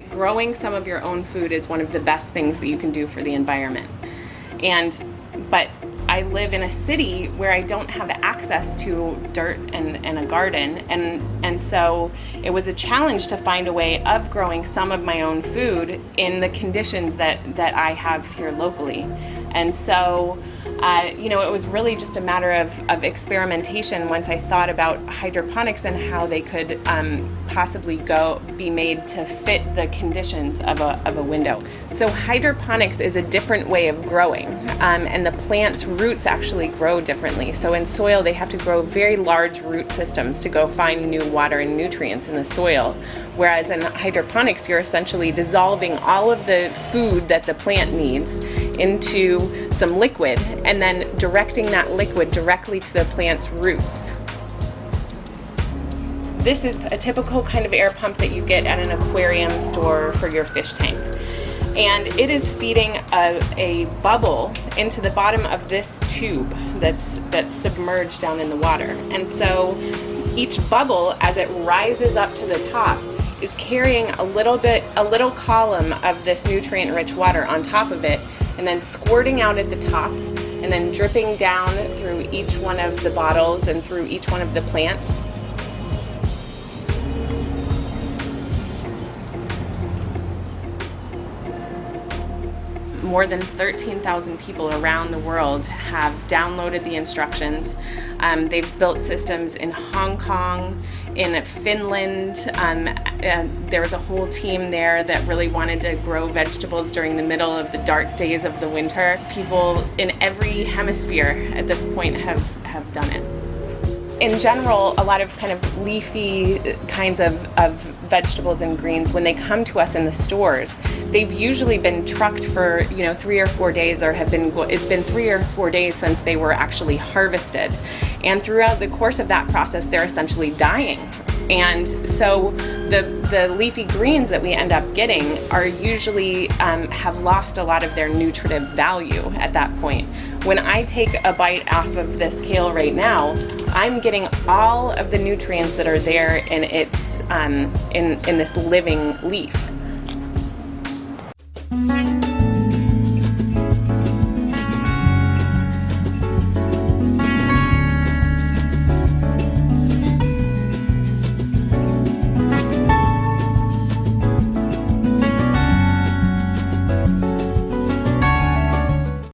Growing some of your own food is one of the best things that you can do for the environment. But I live in a city where I don't have access to dirt and a garden, and so it was a challenge to find a way of growing some of my own food in the conditions that I have here locally. And so it was really just a matter of experimentation once I thought about hydroponics and how they could possibly be made to fit the conditions of a window. So hydroponics is a different way of growing, and the plant's roots actually grow differently. So in soil, they have to grow very large root systems to go find new water and nutrients in the soil. Whereas in hydroponics, you're essentially dissolving all of the food that the plant needs into some liquid and then directing that liquid directly to the plant's roots. This is a typical kind of air pump that you get at an aquarium store for your fish tank. And it is feeding a bubble into the bottom of this tube that's submerged down in the water. And so each bubble, as it rises up to the top, is carrying a little column of this nutrient-rich water on top of it, and then squirting out at the top, and then dripping down through each one of the bottles and through each one of the plants. More than 13,000 people around the world have downloaded the instructions. They've built systems in Hong Kong, in Finland. There was a whole team there that really wanted to grow vegetables during the middle of the dark days of the winter. People in every hemisphere at this point have done it. In general, a lot of kind of leafy kinds of vegetables and greens, when they come to us in the stores, they've usually been trucked for 3 or 4 days, or it's been 3 or 4 days since they were actually harvested. And throughout the course of that process, they're essentially dying. And so the leafy greens that we end up getting are usually have lost a lot of their nutritive value at that point. When I take a bite off of this kale right now, I'm getting all of the nutrients that are there in its in this living leaf.